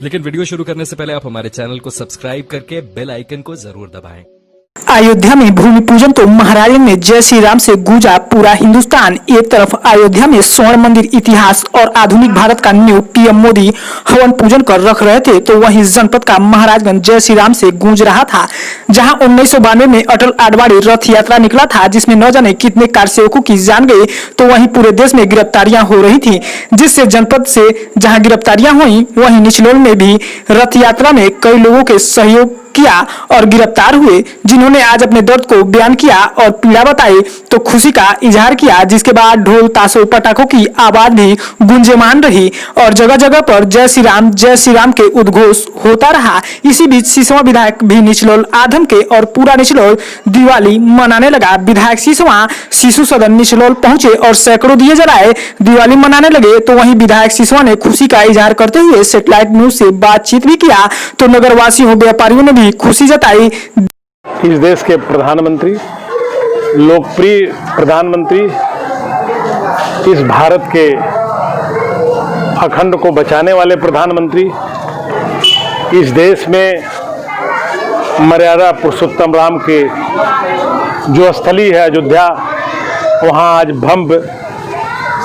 लेकिन वीडियो शुरू करने से पहले आप हमारे चैनल को सब्सक्राइब करके बेल आइकन को जरूर दबाएं। अयोध्या में भूमि पूजन तो महाराज ने जय श्री राम से गूंजा पूरा हिंदुस्तान। एक तरफ अयोध्या में स्वर्ण मंदिर इतिहास और आधुनिक भारत का न्यू पीएम मोदी हवन पूजन कर रख रहे थे, तो वहीं जनपद का महाराजगंज जय श्री राम से गूंज रहा था, जहां 1992 में अटल आडवाणी रथ यात्रा निकला था, जिसमें न जाने कितने कारसेवकों की जान गई। तो वहीं पूरे देश में गिरफ्तारियां हो रही थी, जिससे जनपद से जहां गिरफ्तारियां हुई, वहीं निचलोल में भी रथ यात्रा में कई लोगों के सहयोग किया और गिरफ्तार हुए, जिन्होंने आज अपने दर्द को बयान किया और पीड़ा बताई तो खुशी का इजहार किया, जिसके बाद ढोल ताशों पटाखों की आवाज भी गुंजेमान रही और जगह जगह पर जय श्री राम के उद्घोष होता रहा। इसी बीच सिसवा विधायक भी निचलोल आधम के और पूरा निचलोल दिवाली मनाने लगा। विधायक सिसवा शिशु सदन निचलोल पहुंचे और सैकड़ों दिए जलाए दिवाली मनाने लगे। तो वहीं विधायक सिसवा ने खुशी का इजहार करते हुए सैटेलाइट न्यूज से बातचीत भी किया, तो नगर वासियों व्यापारियों ने खुशी जताई। इस देश के प्रधानमंत्री, लोकप्रिय प्रधानमंत्री, इस भारत के अखंड को बचाने वाले प्रधानमंत्री, इस देश में मर्यादा पुरुषोत्तम राम के जो स्थली है अयोध्या, वहाँ आज भव्य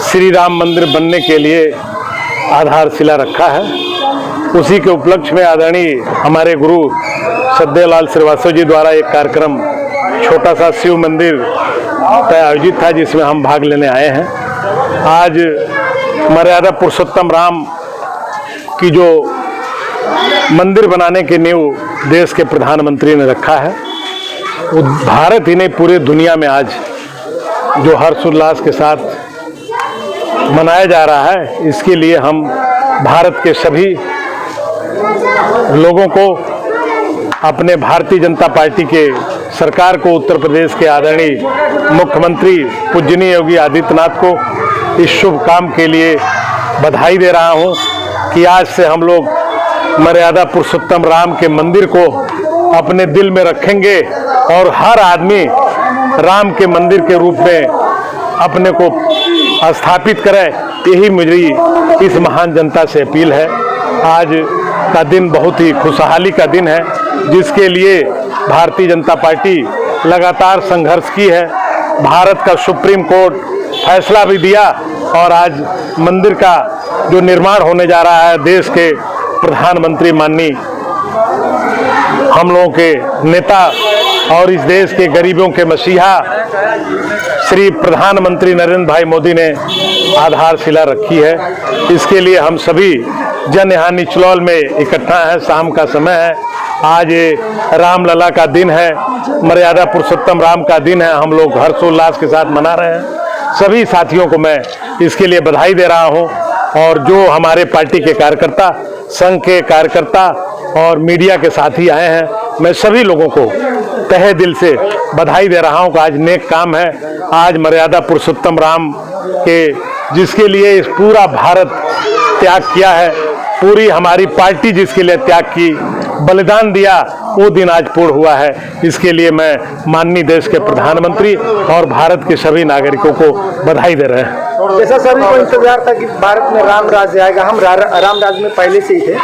श्री राम मंदिर बनने के लिए आधारशिला रखा है। उसी के उपलक्ष्य में आदरणीय हमारे गुरु सद्देवलाल श्रीवास्तव जी द्वारा एक कार्यक्रम छोटा सा शिव मंदिर आयोजित था, जिसमें हम भाग लेने आए हैं। आज मर्यादा पुरुषोत्तम राम की जो मंदिर बनाने के नींव देश के प्रधानमंत्री ने रखा है, वो भारत ही नहीं पूरे दुनिया में आज जो हर्षोल्लास के साथ मनाया जा रहा है, इसके लिए हम भारत के सभी लोगों को, अपने भारतीय जनता पार्टी के सरकार को, उत्तर प्रदेश के आदरणीय मुख्यमंत्री पूजनीय योगी आदित्यनाथ को इस शुभ काम के लिए बधाई दे रहा हूं कि आज से हम लोग मर्यादा पुरुषोत्तम राम के मंदिर को अपने दिल में रखेंगे और हर आदमी राम के मंदिर के रूप में अपने को स्थापित करे। यही मेरी इस महान जनता से अपील है। आज का दिन बहुत ही खुशहाली का दिन है, जिसके लिए भारतीय जनता पार्टी लगातार संघर्ष की है। भारत का सुप्रीम कोर्ट फैसला भी दिया और आज मंदिर का जो निर्माण होने जा रहा है, देश के प्रधानमंत्री माननीय हम लोगों के नेता और इस देश के गरीबों के मसीहा श्री प्रधानमंत्री नरेंद्र भाई मोदी ने आधारशिला रखी है। इसके लिए हम सभी जन यहाँ निचलौल में इकट्ठा है। शाम का समय है, आज रामलला का दिन है, मर्यादा पुरुषोत्तम राम का दिन है। हम लोग हर्षोल्लास के साथ मना रहे हैं। सभी साथियों को मैं इसके लिए बधाई दे रहा हूं और जो हमारे पार्टी के कार्यकर्ता, संघ के कार्यकर्ता और मीडिया के साथी आए हैं, मैं सभी लोगों को तहे दिल से बधाई दे रहा हूं कि आज नेक काम है। आज मर्यादा पुरुषोत्तम राम के जिसके लिए इस पूरा भारत त्याग किया है, पूरी हमारी पार्टी जिसके लिए त्याग की, बलिदान दिया, वो दिन आज पूर्ण हुआ है। इसके लिए मैं माननीय देश के प्रधानमंत्री और भारत के सभी नागरिकों को बधाई दे रहे हैं। जैसा सभी को इंतजार था कि भारत में राम राज्य आएगा, हम राम राज्य में पहले से ही थे,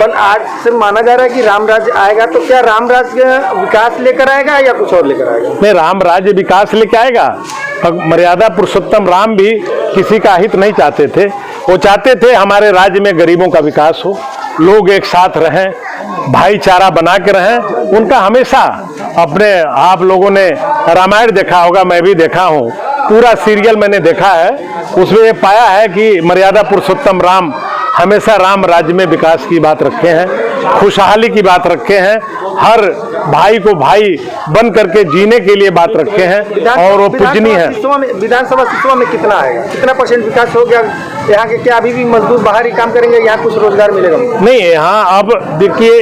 पर आज से माना जा रहा है कि राम राज्य आएगा, तो क्या राम राज्य विकास लेकर आएगा या कुछ और लेकर आएगा? नहीं, राम राज्य विकास लेकर आएगा। मर्यादा पुरुषोत्तम राम भी किसी का हित नहीं चाहते थे। वो चाहते थे हमारे राज्य में गरीबों का विकास हो, लोग एक साथ रहें, भाईचारा बना के रहें। उनका हमेशा अपने, आप लोगों ने रामायण देखा होगा, मैं भी देखा हूँ, पूरा सीरियल मैंने देखा है। उसमें ये पाया है कि मर्यादा पुरुषोत्तम राम हमेशा राम राज्य में विकास की बात रखे हैं, खुशहाली की बात रखे हैं, हर भाई को भाई बन करके जीने के लिए बात रखे हैं और वो पूजनीय है। विधानसभा सिसवा में कितना आएगा, कितना % विकास हो गया यहाँ के? क्या अभी भी मजदूर बाहर ही काम करेंगे, यहाँ कुछ रोजगार मिलेगा? नहीं, यहाँ अब देखिए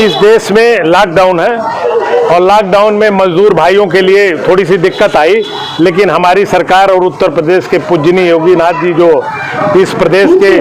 इस देश में लॉकडाउन है और लॉकडाउन में मजदूर भाइयों के लिए थोड़ी सी दिक्कत आई, लेकिन हमारी सरकार और उत्तर प्रदेश के पूजनीय योगी नाथ जी जो इस प्रदेश के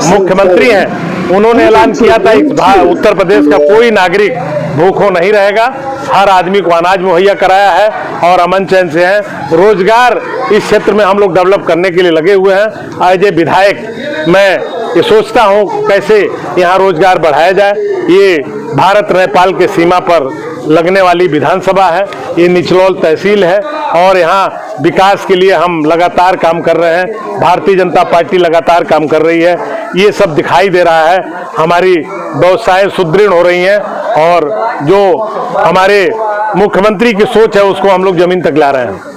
मुख्यमंत्री हैं, उन्होंने ऐलान किया था कि उत्तर प्रदेश का कोई नागरिक भूखों नहीं रहेगा, हर आदमी को अनाज मुहैया कराया है और अमन चैन से है। रोजगार इस क्षेत्र में हम लोग डेवलप करने के लिए लगे हुए हैं। एज ए विधायक मैं ये सोचता हूँ कैसे यहाँ रोजगार बढ़ाया जाए। ये भारत नेपाल के सीमा पर लगने वाली विधानसभा है, ये निचलौल तहसील है और यहाँ विकास के लिए हम लगातार काम कर रहे हैं। भारतीय जनता पार्टी लगातार काम कर रही है। ये सब दिखाई दे रहा है, हमारी व्यवसाय सुदृढ़ हो रही हैं और जो हमारे मुख्यमंत्री की सोच है उसको हम लोग जमीन तक ला रहे हैं।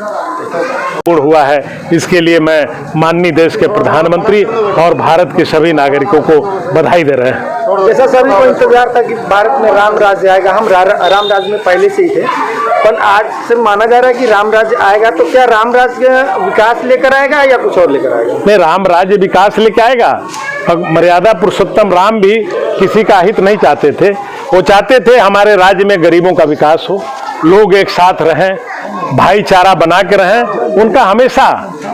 पूर्ण हुआ है, इसके लिए मैं माननीय देश के प्रधानमंत्री और भारत के सभी नागरिकों को बधाई दे रहे हैं। जैसा सभी को इंतजार था कि भारत में राम राज्य आएगा, हम राम राज्य में पहले से ही थे, पर आज से माना जा रहा है कि राम राज्य आएगा, तो क्या राम राज्य विकास लेकर आएगा या कुछ और लेकर आएगा? नहीं, राम राज्य विकास लेकर आएगा। मर्यादा पुरुषोत्तम राम भी किसी का हित नहीं चाहते थे, वो चाहते थे हमारे राज्य में गरीबों का विकास हो, लोग एक साथ रहें, भाईचारा बना के रहें। उनका हमेशा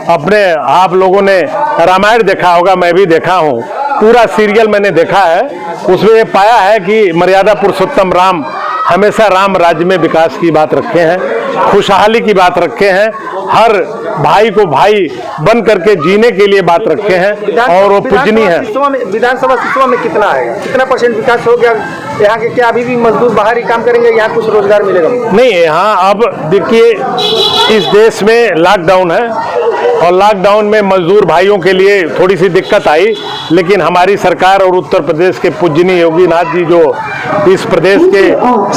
अपने, आप लोगों ने रामायण देखा होगा, मैं भी देखा हूँ, पूरा सीरियल मैंने देखा है, उसमें ये पाया है कि मर्यादा पुरुषोत्तम राम हमेशा राम राज्य में विकास की बात रखे हैं, खुशहाली की बात रखे हैं, हर भाई को भाई बन करके जीने के लिए बात रखे हैं और वो पूजनीय है। विधानसभा सिसवा में कितना आएगा, कितना % विकास हो गया यहाँ के? क्या अभी भी मजदूर बाहर ही काम करेंगे, यहाँ कुछ रोजगार मिलेगा? नहीं, यहाँ अब देखिए इस देश में लॉकडाउन है और लॉकडाउन में मजदूर भाइयों के लिए थोड़ी सी दिक्कत आई, लेकिन हमारी सरकार और उत्तर प्रदेश के पूजनीय योगी नाथ जी जो इस प्रदेश के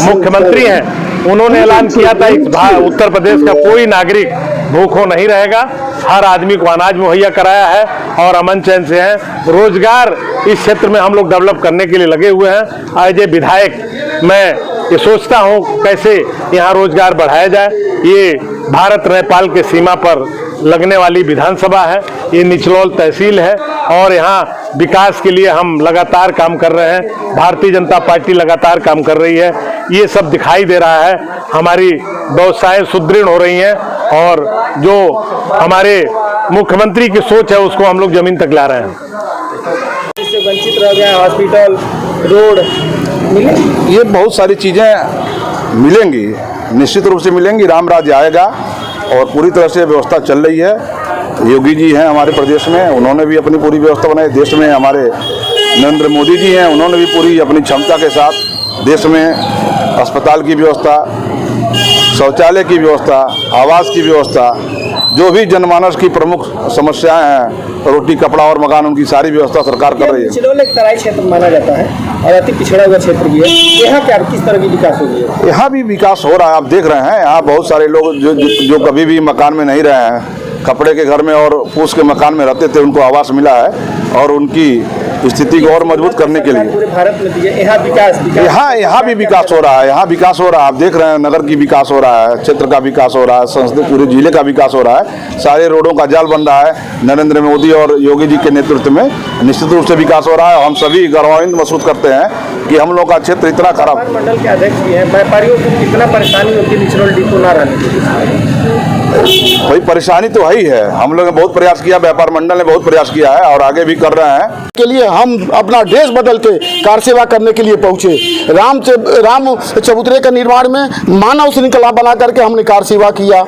मुख्यमंत्री हैं, उन्होंने ऐलान किया था कि उत्तर प्रदेश का कोई नागरिक भूखों नहीं रहेगा, हर आदमी को अनाज मुहैया कराया है और अमन चैन से हैं। रोजगार इस क्षेत्र में हम लोग डेवलप करने के लिए लगे हुए हैं। एज ए विधायक मैं ये सोचता हूँ कैसे यहाँ रोजगार बढ़ाया जाए। ये भारत नेपाल के सीमा पर लगने वाली विधानसभा है, ये निचलौल तहसील है और यहाँ विकास के लिए हम लगातार काम कर रहे हैं। भारतीय जनता पार्टी लगातार काम कर रही है। ये सब दिखाई दे रहा है, हमारी व्यवसाय सुदृढ़ हो रही हैं और जो हमारे मुख्यमंत्री की सोच है उसको हम लोग जमीन तक ला रहे हैं। इससे वंचित रह गया, हॉस्पिटल, रोड मिले, ये बहुत सारी चीज़ें मिलेंगी, निश्चित रूप से मिलेंगी। राम राज्य आएगा और पूरी तरह से व्यवस्था चल रही है। योगी जी हैं हमारे प्रदेश में, उन्होंने भी अपनी पूरी व्यवस्था बनाई। देश में हमारे नरेंद्र मोदी जी हैं, उन्होंने भी पूरी अपनी क्षमता के साथ देश में अस्पताल की व्यवस्था, शौचालय की व्यवस्था, आवास की व्यवस्था, जो भी जनमानस की प्रमुख समस्याएं हैं, रोटी कपड़ा और मकान, उनकी सारी व्यवस्था सरकार कर रही है। निचलौल एक तराई क्षेत्र माना जाता है और अति पिछड़ा हुआ क्षेत्र भी है, यहाँ क्या किस तरह की विकास हो रही है? यहाँ भी विकास हो रहा है, आप देख रहे हैं। यहाँ बहुत सारे लोग जो कभी भी मकान में नहीं रहे हैं, कपड़े के घर में और फूस के मकान में रहते थे, उनको आवास मिला है और उनकी स्थिति को और मजबूत करने के लिए पूरे भारत में दिए। यहाँ यहाँ भी विकास हो रहा है, यहाँ विकास हो रहा है। आप देख रहे हैं, नगर की विकास हो रहा है, क्षेत्र का विकास हो रहा है, संसदीय पूरे जिले का विकास हो रहा है, सारे रोडों का जाल बन रहा है। नरेंद्र मोदी और योगी जी के नेतृत्व में निश्चित रूप से विकास हो रहा है। हम सभी गौरवान्वित महसूस करते हैं कि हम लोग का क्षेत्र इतना खराब। मंडल के अध्यक्ष भी हैं, व्यापारियों को कितना परेशानी होती है निचलौल डिपो न रहने के? भाई परेशानी तो है ही है। हम लोग ने बहुत प्रयास किया, व्यापार मंडल ने बहुत प्रयास किया है और आगे भी कर रहे हैं। के लिए हम अपना ड्रेस बदल के कार सेवा करने के लिए पहुंचे। राम चबूतरे के निर्माण में मानव श्रृंखला बना करके हमने कार सेवा किया।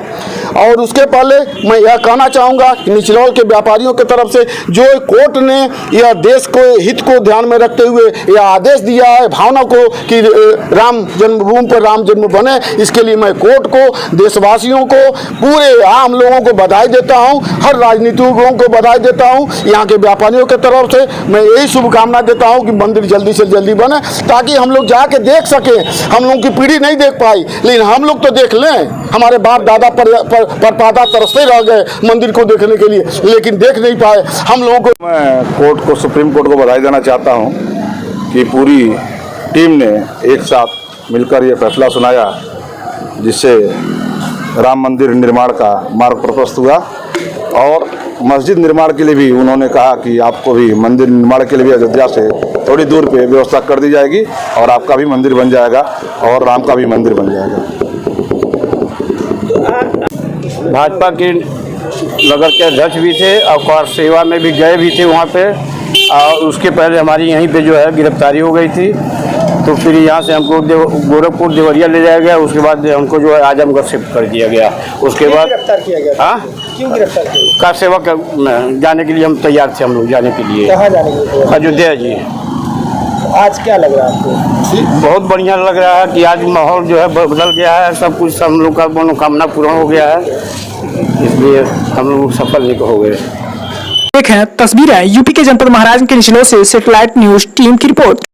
और उसके पहले मैं यह कहना चाहूँगा कि निचलौल के व्यापारियों की तरफ से जो कोर्ट ने यह देश को हित को ध्यान में रखते हुए यह आदेश दिया है भावना को कि राम जन्मभूमि पर राम जन्म बने, इसके लिए मैं कोर्ट को, देशवासियों को, पूरे आम लोगों को बधाई देता हूं, हर राजनीतिकों को बधाई देता हूं। यहाँ के व्यापारियों की तरफ से मैं यही शुभकामना देता हूं कि मंदिर जल्दी से जल्दी बने ताकि हम लोग जाके देख सकें। हम लोगों की पीढ़ी नहीं देख पाई, लेकिन हम लोग तो देख लें। हमारे बाप दादा परदादा तरसते रह गए मंदिर को देखने के लिए, लेकिन देख नहीं पाए। हम लोगों को, मैं कोर्ट को, सुप्रीम कोर्ट को बधाई देना चाहता हूं कि पूरी टीम ने एक साथ मिलकर ये फैसला सुनाया जिससे राम मंदिर निर्माण का मार्ग प्रशस्त हुआ। और मस्जिद निर्माण के लिए भी उन्होंने कहा कि आपको भी मंदिर निर्माण के लिए भी अयोध्या से थोड़ी दूर पे व्यवस्था कर दी जाएगी और आपका भी मंदिर बन जाएगा और राम का भी मंदिर बन जाएगा। भाजपा के नगर के अध्यक्ष भी थे और कार सेवा में भी गए भी थे वहाँ पे। और उसके पहले हमारी यहीं पे जो है गिरफ्तारी हो गई थी, तो फिर यहाँ से हमको गोरखपुर देवरिया ले जाया गया। उसके बाद हमको जो है आजमगढ़ शिफ्ट कर दिया गया। उसके बाद गिरफ्तार किया गया? हाँ, क्यों गिरफ्तार किए? कार सेवा जाने के लिए हम तैयार थे, हम लोग जाने के लिए कहाँ जाने के लिए? अयोध्या जी। आज क्या लग रहा है आपको? बहुत बढ़िया लग रहा है कि आज माहौल जो है बदल गया है, सब कुछ हम लोग का मनोकामना पूर्ण हो गया है, इसलिए हम लोग सफल हो गए। देखें तस्वीरें यूपी के जनपद महाराज के निचलों से सैटेलाइट न्यूज टीम की रिपोर्ट।